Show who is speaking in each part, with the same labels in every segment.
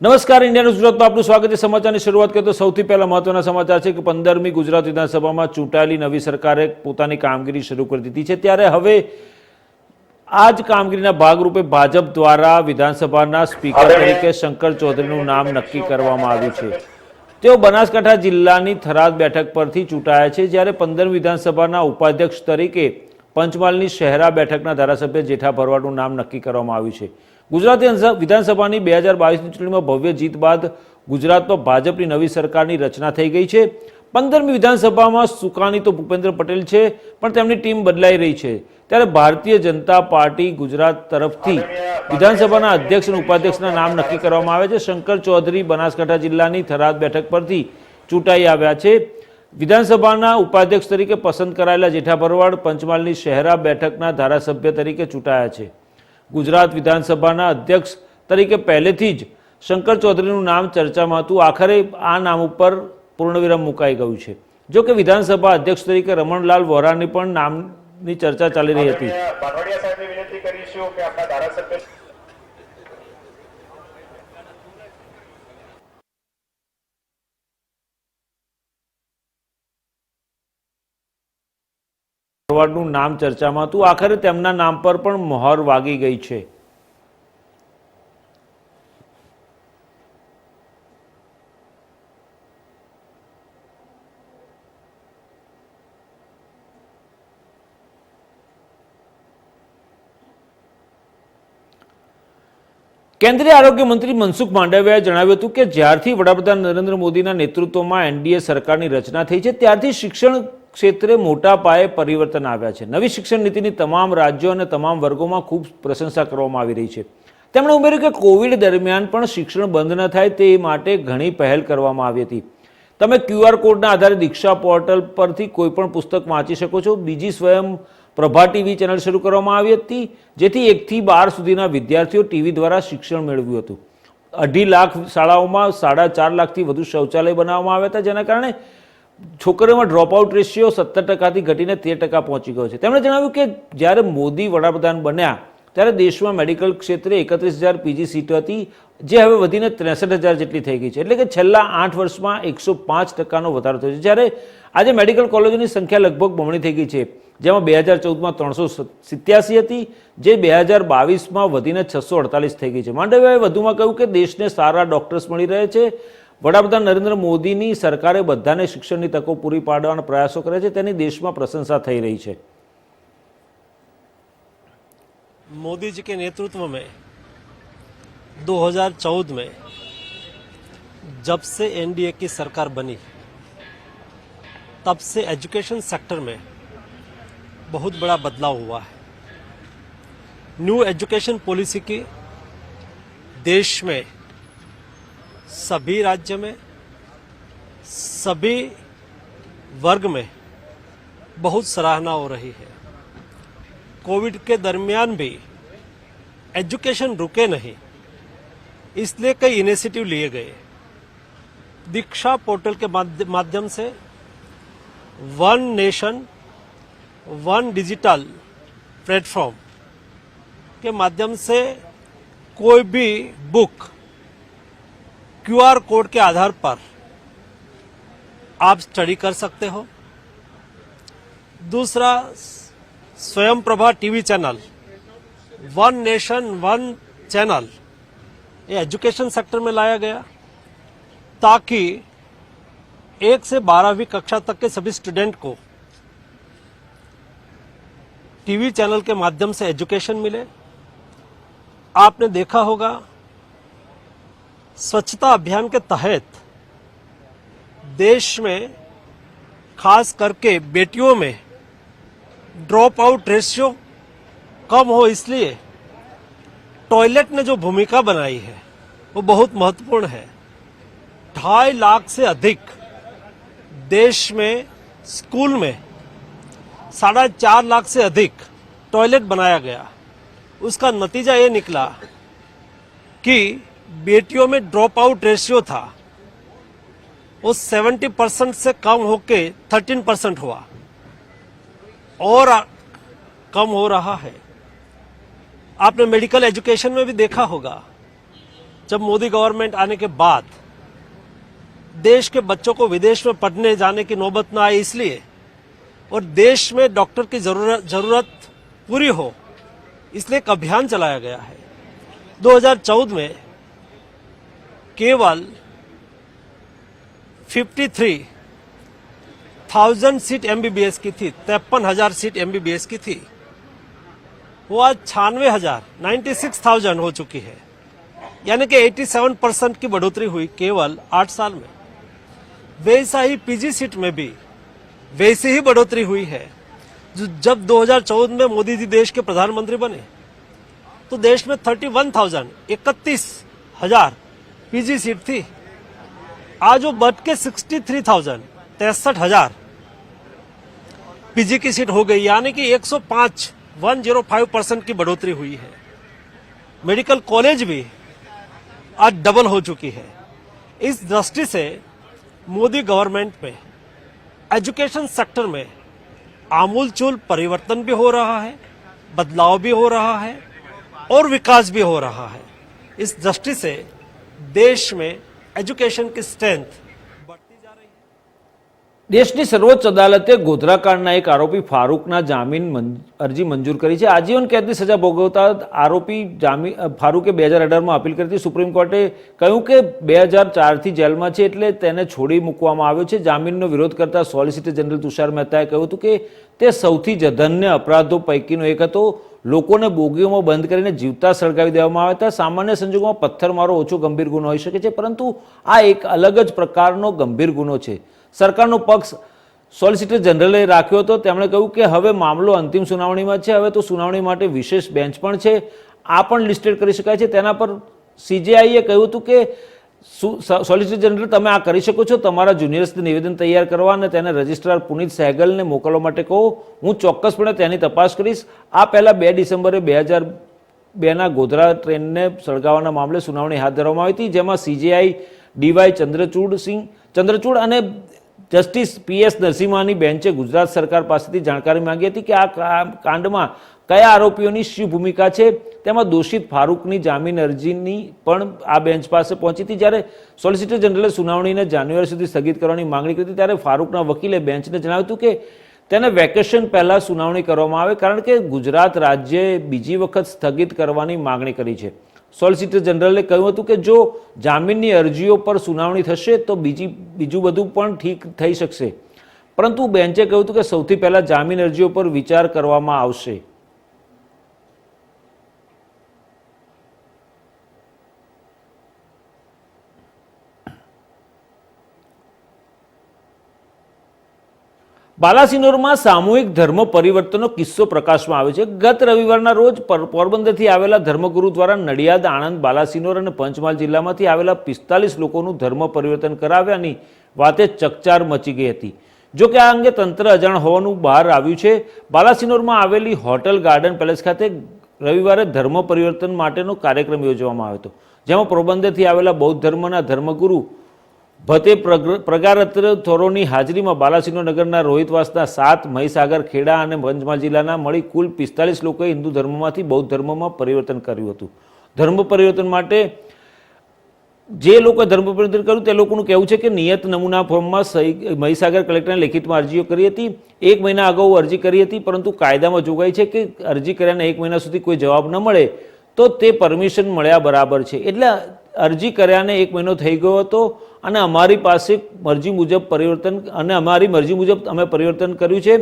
Speaker 1: નમસ્કાર, India news ગુજરાતમાં આપનું સ્વાગત છે। સમાચારની શરૂઆત કરીએ તો સૌથી પહેલા મહત્વના સમાચાર છે કે 15મી ગુજરાત વિધાનસભામાં ચૂંટાયેલી નવી સરકારે પોતાની કામગીરી શરૂ કરી દીધી છે। ત્યારે હવે આ જ કામગીરીના ભાગરૂપે ભાજપ દ્વારા વિધાનસભાના સ્પીકર તરીકે શંકર ચૌધરીનું નામ નક્કી કરવામાં આવ્યું છે। તેઓ બનાસકાંઠા જિલ્લાની થરાદ બેઠક પરથી ચૂંટાયા છે, જ્યારે 15મી વિધાનસભાના ઉપાધ્યક્ષ તરીકે પંચમહાલની શહેરા બેઠકના ધારાસભ્ય જેઠા ભરવાડનું નામ નક્કી કરવામાં આવ્યું છે। ગુજરાત વિધાનસભાની 2022ની ચૂંટણીમાં ભવ્ય જીત બાદ ગુજરાતમાં ભાજપની નવી સરકારની રચના થઈ ગઈ છે। 15મી વિધાનસભામાં સુકાની તો ભૂપેન્દ્ર પટેલ છે, પણ તેમની ટીમ બદલાઈ રહી છે। ત્યારે ભારતીય જનતા પાર્ટી ગુજરાત તરફથી વિધાનસભાના અધ્યક્ષ અને ઉપાધ્યક્ષના નામ નક્કી કરવામાં આવે છે। શંકર ચૌધરી બનાસકાંઠા જિલ્લાની થરાદ બેઠક પરથી ચૂંટાઈ આવ્યા છે। વિધાનસભાના ઉપાધ્યક્ષ તરીકે પસંદ કરાયેલા જેઠા ભરવાડ પંચમહાલની શહેરા બેઠકના ધારાસભ્ય તરીકે ચૂંટાયા છે। ગુજરાત વિધાનસભાના અધ્યક્ષ તરીકે પહેલેથી જ શંકર ચૌધરીનું નામ ચર્ચામાં હતું। આખરે આ નામ ઉપર પૂર્ણવિરામ મુકાઈ ગયું છે। જો કે વિધાનસભા અધ્યક્ષ તરીકે રમણલાલ વોરાની પણ નામની ચર્ચા ચાલી રહી હતી। ભરવાડનું નામ ચર્ચામાં હતું। આખરે તેમના નામ પર પણ મહોર વાગી ગઈ છે। કેન્દ્રીય આરોગ્ય મંત્રી મનસુખ માંડવિયાએ જણાવ્યું હતું કે જ્યારથી વડાપ્રધાન નરેન્દ્ર મોદીના નેતૃત્વમાં એનડીએ સરકારની રચના થઈ છે, ત્યારથી શિક્ષણ ક્ષેત્રે મોટા પાયે પરિવર્તન આવ્યા છે। નવી શિક્ષણ નીતિની તમામ રાજ્યો અને તમામ વર્ગોમાં ખૂબ પ્રશંસા કરવામાં આવી રહી છે। તેમણે ઉમેર્યું કે કોવિડ દરમિયાન પણ શિક્ષણ બંધ ન થાય તે માટે ઘણી પહેલ કરવામાં આવી હતી। તમે QR કોડના આધારે દીક્ષા પોર્ટલ પરથી કોઈપણ પુસ્તક વાંચી શકો છો। બીજી સ્વયં પ્રભા ટીવી ચેનલ શરૂ કરવામાં આવી હતી, જેથી 1 થી 12 સુધીના વિદ્યાર્થીઓ ટીવી દ્વારા શિક્ષણ મેળવ્યું હતું। 2.5 લાખ શાળાઓમાં 4.5 લાખથી વધુ શૌચાલય બનાવવામાં આવ્યા હતા, જેના કારણે છોકરીઓમાં ડ્રોપઆઉટ રેશિયો 17% ઘટીને 13% પહોંચી ગયો છે। તેમણે જણાવ્યું કે જ્યારે મોદી વડાપ્રધાન બન્યા ત્યારે દેશમાં મેડિકલ ક્ષેત્રે 31,000 પીજી સીટો હતી, જે હવે વધીને 63,000 જેટલી થઈ ગઈ છે। એટલે કે છેલ્લા 8 વર્ષમાં 105%નો વધારો થયો છે। જ્યારે આજે મેડિકલ કોલેજોની સંખ્યા લગભગ બમણી થઈ ગઈ છે, જેમાં 2014માં 387 હતી, જે 2022માં વધીને 648 થઈ ગઈ છે। માંડવિયાએ વધુમાં કહ્યું કે દેશને સારા ડોક્ટર્સ મળી રહે છે। વડાપ્રધાન નરેન્દ્ર મોદીની સરકારે બધાને શિક્ષણની તકો પૂરી પાડવાના પ્રયાસો કરે છે, તેની દેશમાં પ્રશંસા થઈ રહી છે।
Speaker 2: मोदी जी के नेतृत्व में 2014 में जब से एनडीए की सरकार बनी, तब से एजुकेशन सेक्टर में बहुत बड़ा बदलाव हुआ है। न्यू एजुकेशन पॉलिसी की देश में सभी राज्य में, सभी वर्ग में बहुत सराहना हो रही है। कोविड के दरमियान भी एजुकेशन रुके नहीं, इसलिए कई इनिशिएटिव लिए गए। दीक्षा पोर्टल के माध्यम से one nation one digital platform के माध्यम से कोई भी बुक QR कोड के आधार पर आप स्टडी कर सकते हो। दूसरा, स्वयं Prabha TV channel, one nation one channel, ये एजुकेशन सेक्टर में लाया गया ताकि 1 से 12वीं कक्षा तक के सभी स्टूडेंट को टीवी चैनल के माध्यम से एजुकेशन मिले। आपने देखा होगा स्वच्छता अभियान के तहत देश में खास करके बेटियों में ड्रॉप आउट रेशियो कम हो, इसलिए टॉयलेट ने जो भूमिका बनाई है वो बहुत महत्वपूर्ण है। 2.5 लाख से अधिक देश में स्कूल में 4.5 लाख से अधिक टॉयलेट बनाया गया। उसका नतीजा ये निकला कि बेटियों में ड्रॉप आउट रेशियो था वो 70% से कम होके 13% हुआ और कम हो रहा है। आपने मेडिकल एजुकेशन में भी देखा होगा जब मोदी गवर्नमेंट आने के बाद देश के बच्चों को विदेश में पढ़ने जाने की नौबत ना आए इसलिए, और देश में डॉक्टर की जरूरत पूरी हो इसलिए एक अभियान चलाया गया है। 2014 में केवल 53,000 सीट एमबीबीएस की थी, 53,000 सीट एमबीबीएस की थी, वो आज 96,000 हो चुकी है, यानी कि 87% की बढ़ोतरी हुई केवल 8 साल में। वैसा ही पीजी सीट में भी वैसी ही बढ़ोतरी हुई है। जब 2014 में मोदी जी देश के प्रधानमंत्री बने तो देश में 31,000 पीजी सीट थी, आज वो बढ़ के 63,000 पीजी की सीट हो गई, यानी कि 105% की बढ़ोतरी हुई है। मेडिकल कॉलेज भी आज डबल हो चुकी है। इस दृष्टि से मोदी गवर्नमेंट में एजुकेशन सेक्टर में आमूलचूल परिवर्तन भी हो रहा है, बदलाव भी हो रहा है और विकास भी हो रहा है। इस दृष्टि से देश में एजुकेशन की स्ट्रेंथ बढ़ती जा रही है।
Speaker 1: દેશની સર્વોચ્ચ અદાલતે ગોધરા કાંડના એક આરોપી ફારૂકના જામીન અરજી મંજૂર કરી છે। આજીવન કેદની સજા ભોગવતા આરોપી ફારૂકે 2018માં અપીલ કરી હતી। સુપ્રીમ કોર્ટે કહ્યું કે 2004થી જેલમાં છે એટલે તેને છોડી મૂકવામાં આવ્યો છે। જામીનનો વિરોધ કરતા સોલિસિટર જનરલ તુષાર મહેતાએ કહ્યું હતું કે તે સૌથી જઘન્ય અપરાધો પૈકીનો એક હતો। લોકોને બોગીઓમાં બંધ કરીને જીવતા સળગાવી દેવામાં આવ્યા હતા। સામાન્ય સંજોગોમાં પથ્થરમારો ઓછો ગંભીર ગુનો હોઈ શકે છે, પરંતુ આ એક અલગ જ પ્રકારનો ગંભીર ગુનો છે। સરકારનો પક્ષ સોલિસિટર જનરલે રાખ્યો હતો। તેમણે કહ્યું કે હવે મામલો અંતિમ સુનાવણીમાં છે, હવે તો સુનાવણી માટે વિશેષ બેન્ચ પણ છે, આ પણ લિસ્ટેડ કરી શકાય છે। તેના પર સીજેઆઈએ કહ્યું હતું કે સોલિસિટર જનરલ તમે આ કરી શકો છો, તમારા જુનિયર્સને નિવેદન તૈયાર કરવા અને તેને રજિસ્ટ્રાર પુનિત સહેગલને મોકલવા માટે કહો, હું ચોક્કસપણે તેની તપાસ કરીશ। આ પહેલાં 2 ડિસેમ્બરે 2002ના ગોધરા ટ્રેનને સળગાવવાના મામલે સુનાવણી હાથ ધરવામાં આવી હતી, જેમાં સીજેઆઈ ડીવાય ચંદ્રચૂડ અને જસ્ટિસ પીએસ નરસિમ્હાની બેન્ચે ગુજરાત સરકાર પાસેથી જાણકારી માંગી હતી કે આ કાંડમાં કયા આરોપીઓની શું ભૂમિકા છે। તેમાં દોષિત ફારૂકની જામીન અરજીની પણ આ બેન્ચ પાસે પહોંચી હતી। જ્યારે સોલિસિટર જનરલે સુનાવણીને જાન્યુઆરી સુધી સ્થગિત કરવાની માંગણી કરી હતી, ત્યારે ફારૂકના વકીલે બેન્ચને જણાવ્યું હતું કે તેને વેકેશન પહેલાં સુનાવણી કરવામાં આવે, કારણ કે ગુજરાત રાજ્યએ બીજી વખત સ્થગિત કરવાની માંગણી કરી છે। સોલિસિટર જનરલે કહ્યું હતું કે જો જામીનની અરજીઓ પર સુનાવણી થશે તો બીજું બધું પણ ઠીક થઈ શકશે, પરંતુ બેન્ચે કહ્યું હતું કે સૌથી પહેલાં જામીન અરજીઓ પર વિચાર કરવામાં આવશે। બાલાસિનોરમાં સામૂહિક ધર્મ પરિવર્તનનો કિસ્સો પ્રકાશમાં આવ્યો છે। ગત રવિવારના રોજ પોરબંદરથી આવેલા ધર્મગુરુ દ્વારા નડિયાદ, આણંદ, બાલાસિનોર અને પંચમહાલ જિલ્લામાંથી આવેલા 45 લોકોનું ધર્મ પરિવર્તન કરાવ્યાની વાતે ચકચાર મચી ગઈ હતી। જો કે આ અંગે તંત્ર અજાણ હોવાનું બહાર આવ્યું છે। બાલાસિનોરમાં આવેલી હોટલ ગાર્ડન પેલેસ ખાતે રવિવારે ધર્મ પરિવર્તન માટેનો કાર્યક્રમ યોજવામાં આવ્યો હતો, જેમાં પોરબંદરથી આવેલા બૌદ્ધ ધર્મના ધર્મગુરુ ભતે પ્રગારત્ર થોરોની હાજરીમાં બાલાસિનોર નગરના રોહિતવાસના 7, મહીસાગર, ખેડા અને પંચમહાલ જિલ્લાના મળી કુલ 45 લોકોએ હિન્દુ ધર્મમાંથી બૌદ્ધ ધર્મમાં પરિવર્તન કર્યું હતું। ધર્મ પરિવર્તન માટે જે લોકોએ ધર્મ પરિવર્તન કર્યું તે લોકોનું કહેવું છે કે નિયત નમૂના ફોર્મમાં મહીસાગર કલેક્ટરને લેખિતમાં અરજીઓ કરી હતી। 1 મહિના અગાઉ અરજી કરી હતી, પરંતુ કાયદામાં જોગવાઈ છે કે અરજી કર્યાને 1 મહિના સુધી કોઈ જવાબ ન મળે તો તે પરમિશન મળ્યા બરાબર છે। એટલે અરજી કર્યાને 1 મહિનો થઈ ગયો હતો અને અમારી પાસે મરજી મુજબ પરિવર્તન અને અમારી મરજી મુજબ અમે પરિવર્તન કર્યું છે,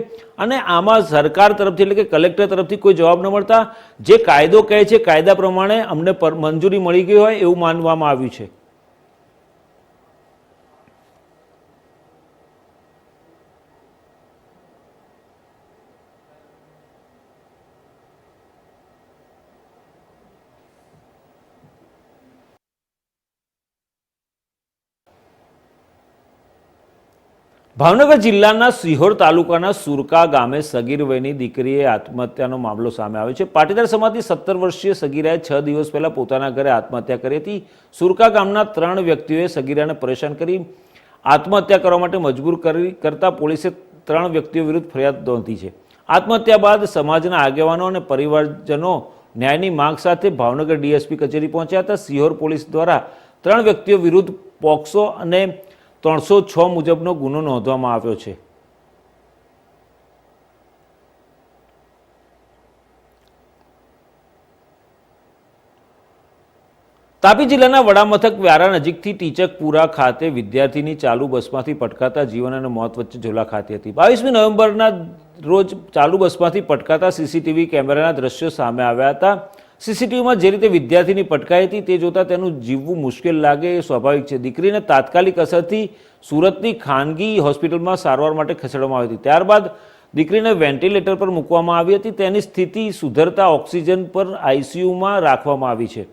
Speaker 1: અને આમાં સરકાર તરફથી એટલે કે કલેક્ટર તરફથી કોઈ જવાબ ન મળતા જે કાયદો કહે છે કાયદા પ્રમાણે અમને મંજૂરી મળી ગઈ હોય એવું માનવામાં આવ્યું છે। ભાવનગર જિલ્લાના સિહોર તાલુકાના સુરકા ગામે સગીર વયની દીકરીએ આત્મહત્યાનો મામલો સામે આવ્યો છે। પાટીદાર સમાજની 17 વર્ષીય સગીરાએ 6 દિવસ પહેલા પોતાના ઘરે આત્મહત્યા કરી હતી। સુરકા ગામના 3 વ્યક્તિઓએ સગીરાને પરેશાન કરી આત્મહત્યા કરવા માટે મજબૂર કરતા પોલીસે 3 વ્યક્તિઓ વિરુદ્ધ ફરિયાદ નોંધી છે। આત્મહત્યા બાદ સમાજના આગેવાનો અને પરિવારજનો ન્યાયની માંગ સાથે ભાવનગર ડીએસપી કચેરી પહોંચ્યા હતા. સિહોર પોલીસ દ્વારા 3 વ્યક્તિઓ વિરુદ્ધ પોક્સો અને 306 મુજબનો ગુનો નોંધવામાં આવ્યો છે. તાપી જિલ્લાના વડામથક વ્યારા નજીકથી ટીચકપુરા ખાતે વિદ્યાર્થીની ચાલુ બસમાંથી પટકાતા જીવન અને મોત વચ્ચે ઝોલા ખાતી હતી. 22મી નવેમ્બરના રોજ ચાલુ બસમાંથી પટકાતા સીસીટીવી કેમેરાના દ્રશ્યો સામે આવ્યા હતા. સીસીટીવીમાં જે રીતે વિદ્યાર્થીની પટકાઈ હતી તે જોતા તેનું જીવવું મુશ્કેલ લાગે એ સ્વાભાવિક છે. દીકરીને તાત્કાલિક અસરથી સુરતની ખાનગી હોસ્પિટલમાં સારવાર માટે ખસેડવામાં આવી હતી. ત્યારબાદ દીકરીને વેન્ટિલેટર પર મૂકવામાં આવી હતી. તેની સ્થિતિ સુધરતા ઓક્સિજન પર આઈસીયુમાં રાખવામાં આવી છે.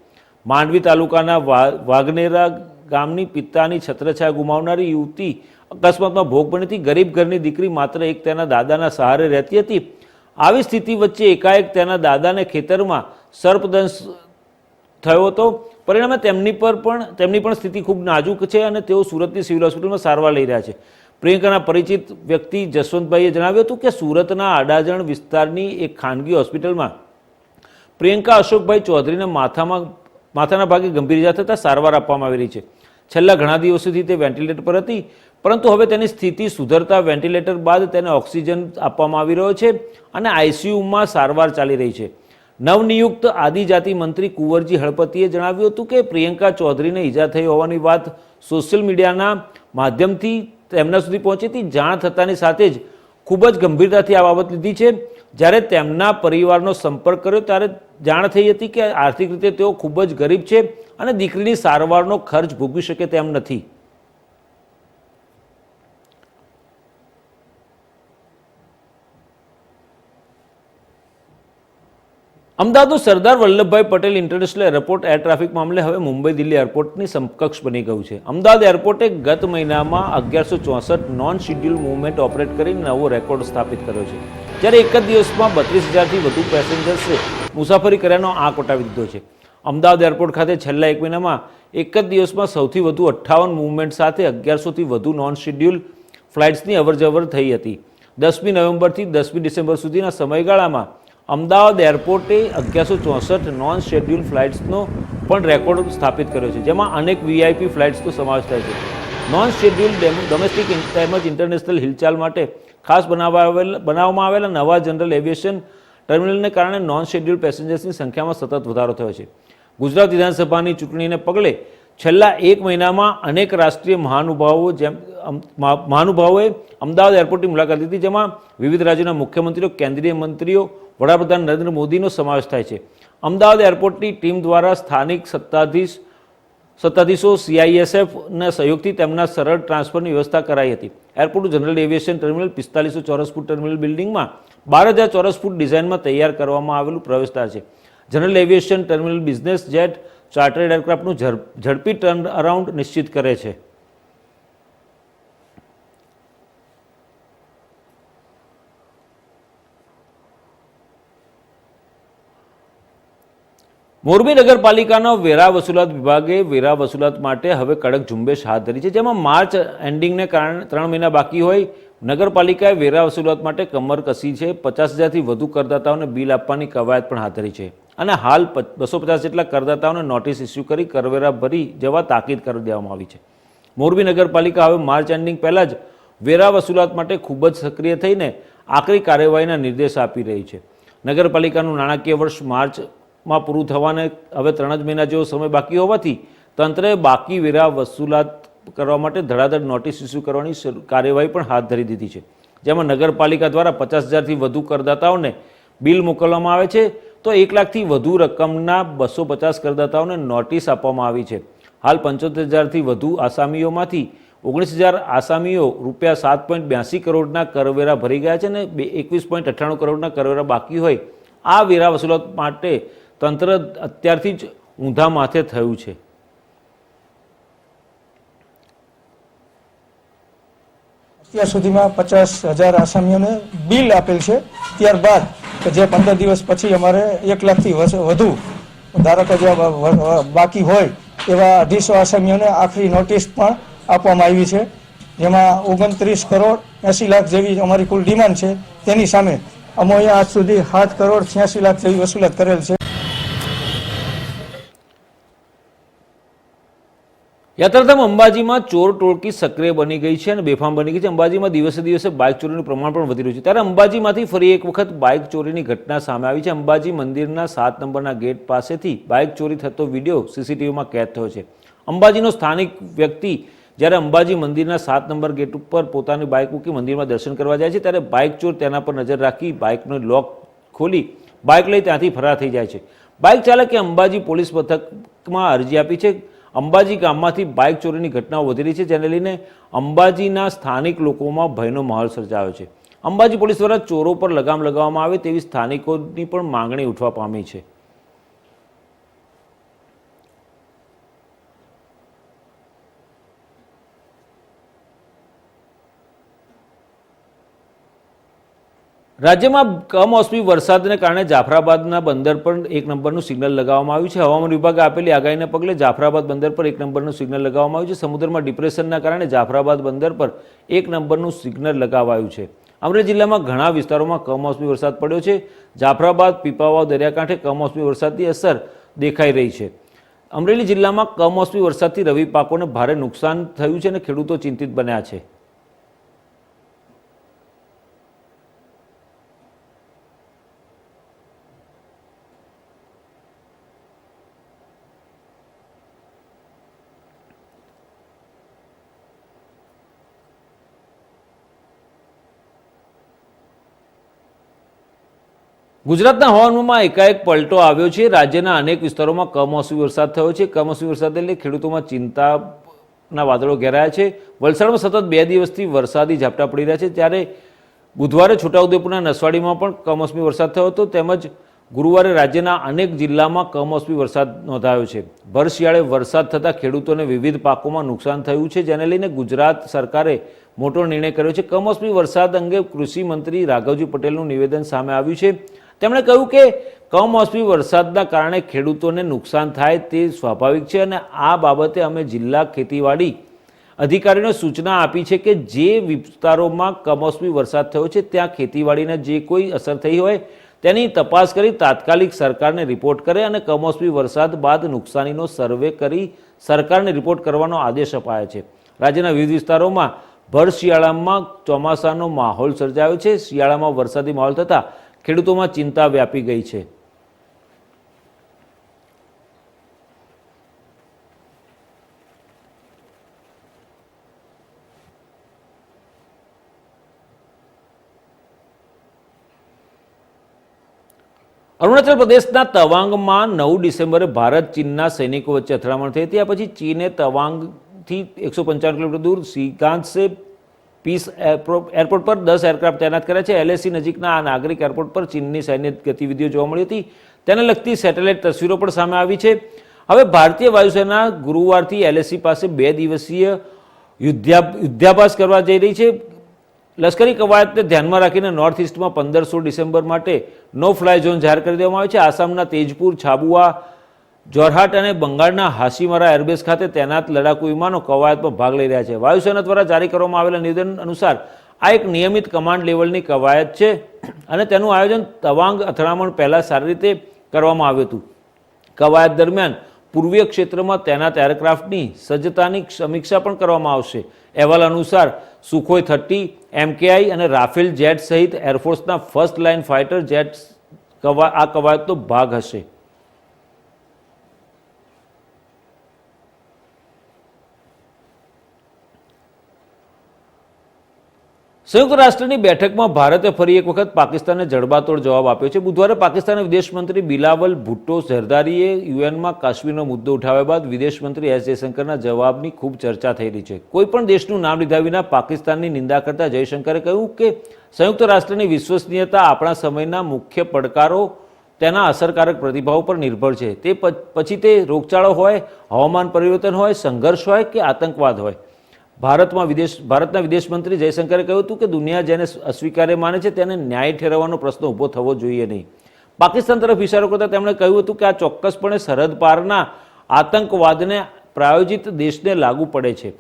Speaker 1: માંડવી તાલુકાના વાઘનેરા ગામની પિતાની છત્રછાયા ગુમાવનારી યુવતી અકસ્માતમાં ભોગ બની હતી. ગરીબ ઘરની દીકરી માત્ર એક તેના દાદાના સહારે રહેતી હતી. આવી સ્થિતિ વચ્ચે એકાએક તેના દાદાને ખેતરમાં સર્પદંશ થયો હતો. પરિણામે તેમની પણ સ્થિતિ ખૂબ નાજુક છે અને તેઓ સુરતની સિવિલ હોસ્પિટલમાં સારવાર લઈ રહ્યા છે. પ્રિયંકાના પરિચિત વ્યક્તિ જસવંતભાઈએ જણાવ્યું હતું કે સુરતના અડાજણ વિસ્તારની એક ખાનગી હોસ્પિટલમાં પ્રિયંકા અશોકભાઈ ચૌધરીને માથાના ભાગે ગંભીર ઇજા થતાં સારવાર આપવામાં આવી રહી છે. છેલ્લા ઘણા દિવસોથી તે વેન્ટિલેટર પર હતી, પરંતુ હવે તેની સ્થિતિ સુધરતા વેન્ટિલેટર બાદ તેને ઓક્સિજન આપવામાં આવી રહ્યો છે અને આઈસીયુમાં સારવાર ચાલી રહી છે. નવનિયુક્ત આદિજાતિ મંત્રી કુંવરજી હળપતિએ જણાવ્યું હતું કે પ્રિયંકા ચૌધરીને ઈજા થઈ હોવાની વાત સોશિયલ મીડિયાના માધ્યમથી તેમના સુધી પહોંચી હતી. જાણ થતાની સાથે જ ખૂબ જ ગંભીરતાથી આ બાબત લીધી છે. જ્યારે તેમના પરિવારનો સંપર્ક કર્યો ત્યારે જાણ થઈ હતી કે આર્થિક રીતે તેઓ ખૂબ જ ગરીબ છે અને દીકરીની સારવારનો ખર્ચ ભોગવી શકે તેમ નથી. અમદાવાદનું Sardar Vallabhbhai Patel international airport air traffic મામલે હવે મુંબઈ દિલ્હી એરપોર્ટની સમકક્ષ બની ગયું છે. અમદાવાદ એરપોર્ટે ગત મહિનામાં 1164 નોન શિડ્યુલ મૂવમેન્ટ ઓપરેટ કરીને નવો રેકોર્ડ સ્થાપિત કર્યો છે. જ્યારે એક જ દિવસમાં 32,000થી વધુ પેસેન્જર્સે મુસાફરી કર્યાનો આંક વટાવી દીધો છે. અમદાવાદ એરપોર્ટ ખાતે છેલ્લા એક મહિનામાં એક જ દિવસમાં સૌથી વધુ 58 મૂવમેન્ટ સાથે 1100થી વધુ નોન શિડ્યુલ ફ્લાઇટ્સની અવરજવર થઈ હતી. 10મી નવેમ્બરથી 10મી ડિસેમ્બર સુધીના સમયગાળામાં અમદાવાદ એરપોર્ટે 1164 નોન શેડ્યુલ ફ્લાઇટ્સનો પણ રેકોર્ડ સ્થાપિત કર્યો છે, જેમાં અનેક વીઆઈપી ફ્લાઇટ્સનો સમાવેશ થાય છે. નોન શેડ્યુલ ડોમેસ્ટિક તેમજ ઇન્ટરનેશનલ હિલચાલ માટે ખાસ બનાવવામાં આવેલા નવા જનરલ એવિએશન ટર્મિનલને કારણે નોન શેડ્યુલ પેસેન્જર્સની સંખ્યામાં સતત વધારો થયો છે. ગુજરાત વિધાનસભાની ચૂંટણીને પગલે છેલ્લા એક મહિનામાં અનેક રાષ્ટ્રીય મહાનુભાવોએ અમદાવાદ એરપોર્ટની મુલાકાત લીધી, જેમાં વિવિધ રાજ્યોના મુખ્યમંત્રીઓ, કેન્દ્રીય મંત્રીઓ, વડાપ્રધાન નરેન્દ્ર મોદીનો સમાવેશ થાય છે. અમદાવાદ એરપોર્ટની ટીમ દ્વારા સ્થાનિક સત્તાધીશો CISFના સહયોગથી તેમના સરળ ટ્રાન્સફરની વ્યવસ્થા કરાઈ હતી. એરપોર્ટનું જનરલ એવિએશન ટર્મિનલ 4500 ચોરસ ફૂટ ટર્મિનલ બિલ્ડિંગમાં 12,000 ચોરસ ફૂટ ડિઝાઇનમાં તૈયાર કરવામાં આવેલું પ્રવેશદ્વાર છે. General aviation terminal business jet, chartered એરક્રાફ્ટનું ઝડપી ટર્ન અરાઉન્ડ નિશ્ચિત કરે છે. મોરબી નગરપાલિકાનો વેરા વસૂલાત વિભાગે વેરા વસૂલાત માટે હવે કડક ઝુંબેશ હાથ ધરી છે, જેમાં માર્ચ એન્ડિંગને કારણે 3 મહિના બાકી હોય નગરપાલિકાએ વેરા વસૂલાત માટે કમર કસી છે. 50,000થી વધુ કરદાતાઓને બિલ આપવાની કવાયત પણ હાથ ધરી છે અને હાલ 250 જેટલા કરદાતાઓને નોટિસ ઇસ્યુ કરી કરવેરા ભરી જવા તાકીદ કરી દેવામાં આવી છે. મોરબી નગરપાલિકા હવે માર્ચ એન્ડિંગ પહેલાં જ વેરા વસૂલાત માટે ખૂબ જ સક્રિય થઈને આકરી કાર્યવાહીના નિર્દેશ આપી રહી છે. નગરપાલિકાનું નાણાકીય વર્ષ માર્ચમાં પૂરું થવાને હવે 3 જ મહિના જેવો સમય બાકી હોવાથી તંત્રએ બાકી વેરા વસૂલાત કરવા માટે ધડાધડ નોટિસ ઇસ્યુ કરવાની કાર્યવાહી પણ હાથ ધરી દીધી છે, જેમાં નગરપાલિકા દ્વારા 50,000થી વધુ કરદાતાઓને બિલ મોકલવામાં આવે છે, તો 1 લાખથી વધુ રકમના 250 કરદાતાઓને નોટિસ આપવામાં આવી છે. હાલ 75,000થી વધુ આસામીઓમાંથી 19,000 આસામીઓ રૂપિયા 7.82 કરોડના કરવેરા ભરી ગયા છે અને 21.98 કરોડના કરવેરા બાકી હોય. આ વેરા વસૂલાત માટે તંત્ર અત્યારથી જ ઊંધા માથે થયું છે.
Speaker 3: અત્યાર સુધીમાં 50,000 આસામીઓને બિલ આપેલ છે. ત્યારબાદ કે જે 15 દિવસ પછી અમારે 1 લાખથી વધુ ધારો કે જે બાકી હોય એવા 250 આસામીઓને આખરી નોટિસ પણ આપવામાં આવી છે, જેમાં 29 કરોડ 80 લાખ જેવી અમારી કુલ ડિમાન્ડ છે. તેની સામે અમે અહીંયા આજ સુધી 7 કરોડ 86 લાખ જેવી વસૂલાત કરેલ છે.
Speaker 1: યાત્રાધામ અંબાજીમાં ચોર ટોળકી સક્રિય બની ગઈ છે અને બેફામ બની ગઈ છે. અંબાજીમાં દિવસે દિવસે બાઇક ચોરીનું પ્રમાણ પણ વધી રહ્યું છે. ત્યારે અંબાજીમાંથી ફરી એક વખત બાઇક ચોરીની ઘટના સામે આવી છે. અંબાજી મંદિરના 7 નંબરના ગેટ પાસેથી બાઇક ચોરી થતો વિડીયો સીસીટીવીમાં કેદ થયો છે. અંબાજીનો સ્થાનિક વ્યક્તિ જ્યારે અંબાજી મંદિરના 7 નંબર ગેટ ઉપર પોતાની બાઇક મૂકી મંદિરમાં દર્શન કરવા જાય છે ત્યારે બાઇક ચોર તેના પર નજર રાખી બાઇકનો લોક ખોલી બાઇક લઈ ત્યાંથી ફરાર થઈ જાય છે. બાઇક ચાલકે અંબાજી પોલીસ મથકમાં અરજી આપી છે. અંબાજી ગામમાંથી બાઇક ચોરીની ઘટનાઓ વધી રહી છે, જેને લઈને અંબાજીના સ્થાનિક લોકોમાં ભયનો માહોલ સર્જાયો છે. અંબાજી પોલીસ દ્વારા ચોરો પર લગામ લગાવવામાં આવે તેવી સ્થાનિકોની પણ માંગણી ઉઠવા પામી છે. રાજ્યમાં કમોસમી વરસાદને કારણે જાફરાબાદના બંદર પર 1 નંબરનું સિગ્નલ લગાવવામાં આવ્યું છે. હવામાન વિભાગે આપેલી આગાહીને પગલે જાફરાબાદ બંદર પર 1 નંબરનું સિગ્નલ લગાવવામાં આવ્યું છે. સમુદ્રમાં ડિપ્રેશનના કારણે જાફરાબાદ બંદર પર 1 નંબરનું સિગ્નલ લગાવાયું છે. અમરેલી જિલ્લામાં ઘણા વિસ્તારોમાં કમોસમી વરસાદ પડ્યો છે. જાફરાબાદ પીપાવાવ દરિયાકાંઠે કમોસમી વરસાદની અસર દેખાઈ રહી છે. અમરેલી જિલ્લામાં કમોસમી વરસાદથી રવિ પાકોને ભારે નુકસાન થયું છે અને ખેડૂતો ચિંતિત બન્યા છે. ગુજરાતના હવામાનમાં એકાએક પલટો આવ્યો છે. રાજ્યના અનેક વિસ્તારોમાં કમોસમી વરસાદ થયો છે. કમોસમી વરસાદને લઈને ખેડૂતોમાં ચિંતાના વાદળો ઘેરાયા છે. વલસાડમાં સતત 2 દિવસથી વરસાદી ઝાપટા પડી રહ્યા છે. ત્યારે બુધવારે છોટાઉદેપુરના નસવાડીમાં પણ કમોસમી વરસાદ થયો હતો. તેમજ ગુરુવારે રાજ્યના અનેક જિલ્લામાં કમોસમી વરસાદ નોંધાયો છે. ભર શિયાળે વરસાદ થતાં ખેડૂતોને વિવિધ પાકોમાં નુકસાન થયું છે, જેને લઈને ગુજરાત સરકારે મોટો નિર્ણય કર્યો છે. કમોસમી વરસાદ અંગે કૃષિ મંત્રી રાઘવજી પટેલનું નિવેદન સામે આવ્યું છે. તેમણે કહ્યું કે કમોસમી વરસાદના કારણે ખેડૂતોને નુકસાન થાય તે સ્વાભાવિક છે અને આ બાબતે અમે જિલ્લા ખેતીવાડી અધિકારીઓને સૂચના આપી છે કે જે વિસ્તારોમાં કમોસમી વરસાદ થયો છે ત્યાં ખેતીવાડીને જે કોઈ અસર થઈ હોય તેની તપાસ કરી તાત્કાલિક સરકારને રિપોર્ટ કરે અને કમોસમી વરસાદ બાદ નુકસાનીનો સર્વે કરી સરકારને રિપોર્ટ કરવાનો આદેશ અપાયો છે. રાજ્યના વિવિધ વિસ્તારોમાં ભર શિયાળામાં ચોમાસાનો માહોલ સર્જાયો છે. શિયાળામાં વરસાદી માહોલ થતાં ખેડૂતોમાં ચિંતા વ્યાપી ગઈ છે. અરુણાચલ પ્રદેશના તવાંગમાં 9 ડિસેમ્બરે ભારત ચીનના સૈનિકો વચ્ચે અથડામણ થઈ હતી. આ પછી ચીને તવાંગથી 155 કિલોમીટર દૂર સિગાંસે પીસ એરપોર્ટ પર 10 એરક્રાફ્ટ તૈનાત કર્યા છે. એલએસી નજીકના આ નાગરિક એરપોર્ટ પર ચીનની સૈન્ય ગતિવિધિઓ જોવા મળી હતી. તેને લગતી સેટેલાઇટ તસવીરો પણ સામે આવી છે. હવે ભારતીય વાયુસેના ગુરુવારથી એલએસી પાસે 2 દિવસીય યુદ્ધાભ્યાસ કરવા જઈ રહી છે. લશ્કરી કવાયતને ધ્યાનમાં રાખીને નોર્થ ઇસ્ટમાં 15-16 ડિસેમ્બર માટે નો ફ્લાય ઝોન જાહેર કરી દેવામાં આવ્યો છે. આસામના તેજપુર, છાબુઆ, જોરહાટ અને બંગાળના હાશીમારા એરબેઝ ખાતે તૈનાત લડાકુ વિમાનો કવાયતમાં ભાગ લઈ રહ્યા છે. વાયુસેના દ્વારા જારી કરવામાં આવેલા નિવેદન અનુસાર આ એક નિયમિત કમાન્ડ લેવલની કવાયત છે અને તેનું આયોજન તવાંગ અથડામણ પહેલાં સારી રીતે કરવામાં આવ્યું હતું. કવાયત દરમિયાન પૂર્વીય ક્ષેત્રમાં તૈનાત એરક્રાફ્ટની સજ્જતાની સમીક્ષા પણ કરવામાં આવશે. અહેવાલ અનુસાર સુખોઈ 30, MKI અને રાફેલ જેટ સહિત એરફોર્સના ફર્સ્ટ લાઇન ફાઇટર જેટ્સ આ કવાયતનો ભાગ હશે. સંયુક્ત રાષ્ટ્રની બેઠકમાં ભારતે ફરી એક વખત પાકિસ્તાનને જડબાતોડ જવાબ આપ્યો છે. બુધવારે પાકિસ્તાનના વિદેશ મંત્રી બિલાવલ ભુટ્ટો ઝરદારીએ યુએનમાં કાશ્મીરનો મુદ્દો ઉઠાવ્યા બાદ વિદેશ મંત્રી એસ જયશંકરના જવાબની ખૂબ ચર્ચા થઈ રહી છે. કોઈપણ દેશનું નામ લીધા વિના પાકિસ્તાનની નિંદા કરતા જયશંકરે કહ્યું કે સંયુક્ત રાષ્ટ્રની વિશ્વસનીયતા આપણા સમયના મુખ્ય પડકારો તેના અસરકારક પ્રતિભાવ પર નિર્ભર છે. તે પછી તે રોગચાળો હોય, હવામાન પરિવર્તન હોય, સંઘર્ષ હોય કે આતંકવાદ હોય. ભારતના વિદેશ મંત્રી જયશંકરે કહ્યું હતું કે દુનિયા જેને અસ્વીકાર્ય માને છે તેને ન્યાય ઠેરવવાનો પ્રશ્ન ઊભો થવો જોઈએ નહીં. પાકિસ્તાન તરફ ઇશારો કરતા તેમણે કહ્યું હતું કે આ ચોક્કસપણે સરહદ પારના આતંકવાદને પ્રાયોજિત દેશને લાગુ પડે છે.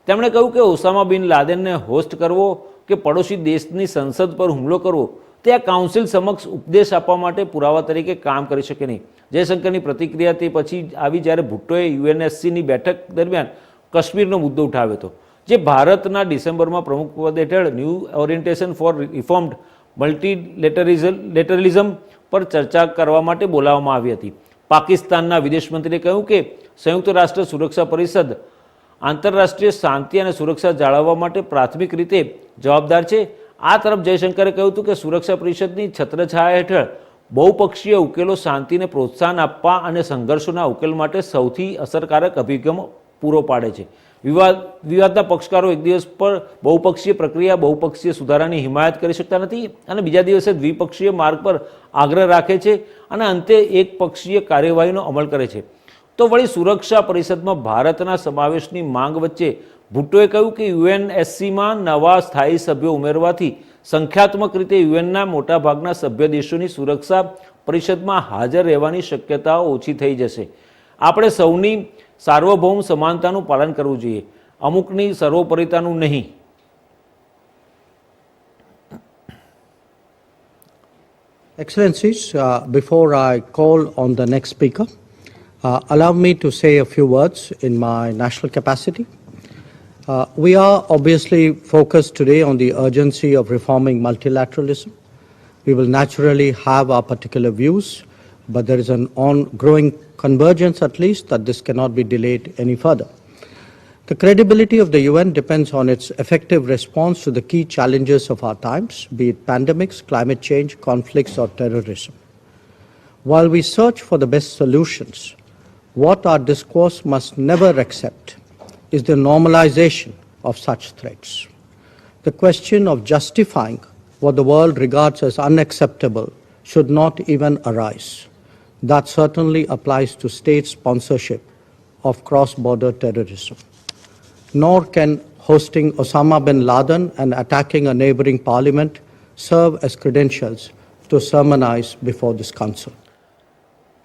Speaker 1: તેમણે કહ્યું કે ઓસામા બિન લાદેનને હોસ્ટ કરવો કે પડોશી દેશની સંસદ પર હુમલો કરવો તે આ કાઉન્સિલ સમક્ષ ઉપદેશ આપવા માટે પુરાવા તરીકે કામ કરી શકે નહીં. જયશંકરની પ્રતિક્રિયા તે પછી આવી જ્યારે ભુટ્ટોએ યુએનએસસીની બેઠક દરમિયાન કાશ્મીરનો મુદ્દો ઉઠાવ્યો હતો, જે ભારતના ડિસેમ્બરમાં પ્રમુખ પદ હેઠળ ન્યૂ ઓરિએન્ટેશન ફોર રિફોર્મ્ડ મલ્ટીલેટરલિઝમ પર ચર્ચા કરવા માટે બોલાવવામાં આવી હતી. પાકિસ્તાનના વિદેશમંત્રીએ કહ્યું કે સંયુક્ત રાષ્ટ્ર સુરક્ષા પરિષદ આંતરરાષ્ટ્રીય શાંતિ અને સુરક્ષા જાળવવા માટે પ્રાથમિક રીતે જવાબદાર છે. આ તરફ જયશંકરે કહ્યું હતું કે સુરક્ષા પરિષદની છત્રછાયા હેઠળ બહુપક્ષીય ઉકેલો શાંતિને પ્રોત્સાહન આપવા અને સંઘર્ષોના ઉકેલ માટે સૌથી અસરકારક અભિગમ પૂરો પાડે છે. વિવાદના પક્ષકારો એક દિવસ પર બહુપક્ષીય પ્રક્રિયા બહુપક્ષીય સુધારાની હિમાયત કરી શકતા નથી અને બીજા દિવસે દ્વિપક્ષીય માર્ગ પર આગ્રહ રાખે છે અને અંતે એકપક્ષીય કાર્યવાહીનો અમલ કરે છે. તો વળી સુરક્ષા પરિષદમાં ભારતના સમાવેશની માંગ વચ્ચે ભુટ્ટોએ કહ્યું કે યુએનએસસીમાં નવા સ્થાયી સભ્યો ઉમેરવાથી સંખ્યાત્મક રીતે યુએનના મોટાભાગના સભ્ય દેશોની સુરક્ષા પરિષદમાં હાજર રહેવાની શક્યતાઓ ઓછી થઈ જશે. આપણે સૌની સાર્વભૌમ સમાનતાનું પાલન કરવું જોઈએ, અમુકની સર્વોપરિતાનું નહીં.
Speaker 4: Excellencies, before I call on the next speaker, allow me to say a few words in my national capacity. We are obviously focused today on the urgency of reforming multilateralism. We will naturally have our particular views, but there is an ongoing convergence at least that this cannot be delayed any further. The credibility of the UN depends on its effective response to the key challenges of our times, be it pandemics, climate change, conflicts or terrorism. While we search for the best solutions, what our discourse must never accept is the normalization of such threats. The question of justifying what the world regards as unacceptable should not even arise. That certainly applies to state sponsorship of cross-border terrorism. Nor can hosting Osama bin Laden and attacking a neighboring parliament serve as credentials to sermonize before this council.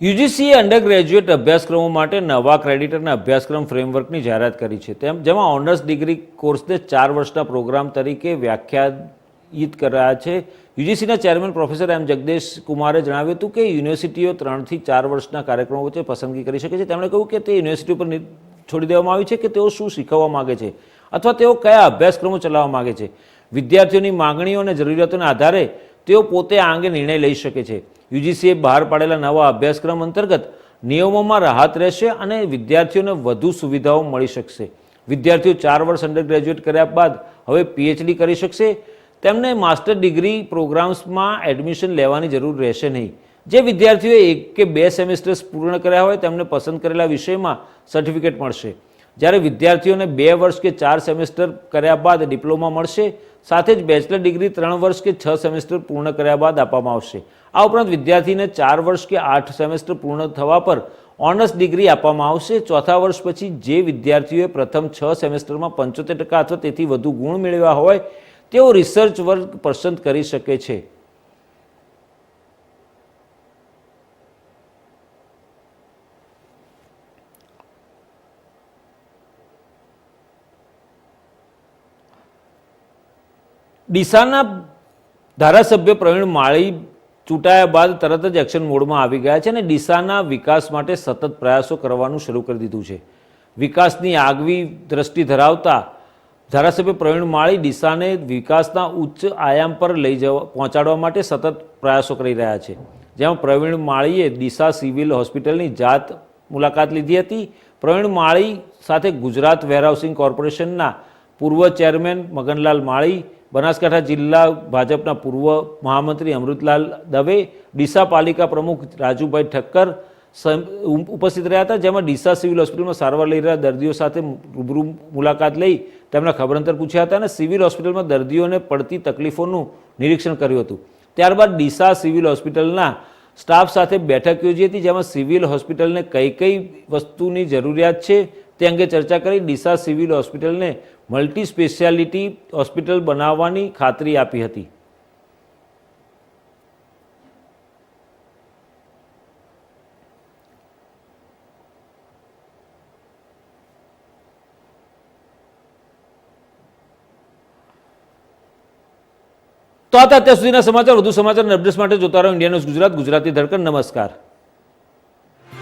Speaker 1: યુજીસીએ undergraduate અભ્યાસક્રમો માટે નવા ક્રેડિટરના અભ્યાસક્રમ ફ્રેમવર્કની જાહેરાત કરી છે, જેમાં owners degree કોર્સને 4 વર્ષના પ્રોગ્રામ તરીકે વ્યાખ્યાયિત કરાયા છે. યુજીસીના ચેરમેન પ્રોફેસર એમ જગદેશ કુમારે જણાવ્યું હતું કે યુનિવર્સિટીઓ 3 થી 4 વર્ષના કાર્યક્રમો વચ્ચે પસંદગી કરી શકે છે. તેમણે કહ્યું કે તે યુનિવર્સિટી પર છોડી દેવામાં આવી છે કે તેઓ શું શીખવવા માગે છે અથવા તેઓ કયા અભ્યાસક્રમો ચલાવવા માગે છે. વિદ્યાર્થીઓની માંગણીઓ અને જરૂરિયાતોના આધારે તેઓ પોતે આ અંગે નિર્ણય લઈ શકે છે. યુજીસીએ બહાર પાડેલા નવા અભ્યાસક્રમ અંતર્ગત નિયમોમાં રાહત રહેશે અને વિદ્યાર્થીઓને વધુ સુવિધાઓ મળી શકશે. વિદ્યાર્થીઓ 4 વર્ષ અંડર ગ્રેજ્યુએટ કર્યા બાદ હવે પીએચડી કરી શકશે. તેમને માસ્ટર ડિગ્રી પ્રોગ્રામ્સમાં એડમિશન લેવાની જરૂર રહેશે નહીં. જે વિદ્યાર્થીઓએ 1 કે 2 સેમેસ્ટર્સ પૂર્ણ કર્યા હોય તેમને પસંદ કરેલા વિષયમાં સર્ટિફિકેટ મળશે, જ્યારે વિદ્યાર્થીઓને 2 વર્ષ કે 4 સેમેસ્ટર કર્યા બાદ ડિપ્લોમા મળશે. સાથે જ બેચલર ડિગ્રી 3 વર્ષ કે 6 સેમેસ્ટર પૂર્ણ કર્યા બાદ આપવામાં આવશે. આ ઉપરાંત વિદ્યાર્થીને 4 વર્ષ કે 8 સેમેસ્ટર પૂર્ણ થવા પર ઓનર્સ ડિગ્રી આપવામાં આવશે. ચોથા વર્ષ પછી જે વિદ્યાર્થીઓએ પ્રથમ 6 સેમેસ્ટરમાં 75% અથવા તેથી વધુ ગુણ મેળવ્યા હોય તેઓ રિસર્ચ વર્ક પસંદ કરી શકે છે. ડીસાના ધારાસભ્ય પ્રવીણ માળી ચૂંટાયા બાદ તરત જ એક્શન મોડમાં આવી ગયા છે અને ડીસાના વિકાસ માટે સતત પ્રયાસો કરવાનું શરૂ કરી દીધું છે. વિકાસની આગવી દ્રષ્ટિ ધરાવતા ધારાસભ્ય પ્રવીણ માળી ડીસાને વિકાસના ઉચ્ચ આયામ પર પહોંચાડવા માટે સતત પ્રયાસો કરી રહ્યા છે. જેમાં પ્રવીણ માળીએ ડીસા સિવિલ હોસ્પિટલની જાત મુલાકાત લીધી હતી. પ્રવીણ માળી સાથે ગુજરાત વેરહાઉસિંગ કોર્પોરેશનના પૂર્વ ચેરમેન મગનલાલ માળી, બનાસકાંઠા જિલ્લા ભાજપના પૂર્વ મહામંત્રી અમૃતલાલ દવે, ડીસા પાલિકા પ્રમુખ રાજુભાઈ ઠક્કર ઉપસ્થિત રહ્યા હતા. જેમાં ડીસા સિવિલ હોસ્પિટલમાં સારવાર લઈ રહ્યા દર્દીઓ સાથે રૂબરૂ મુલાકાત લઈ તેમના ખબરઅંતર પૂછ્યા હતા અને સિવિલ હોસ્પિટલમાં દર્દીઓને પડતી તકલીફોનું નિરીક્ષણ કર્યું હતું. ત્યારબાદ ડીસા સિવિલ હોસ્પિટલના સ્ટાફ સાથે બેઠક યોજી હતી, જેમાં સિવિલ હોસ્પિટલને કઈ કઈ વસ્તુની જરૂરિયાત છે તે અંગે ચર્ચા કરી ડીસા સિવિલ હોસ્પિટલને મલ્ટી સ્પેશિયાલિટી હોસ્પિટલ બનાવવાની ખાતરી આપી હતી. તો આ હતા અત્યાર સુધીના સમાચાર. વધુ સમાચાર અને અપડેટ્સ માટે જોતા રહો ઇન્ડિયા ન્યૂઝ ગુજરાત, ગુજરાતી ધડકન. નમસ્કાર.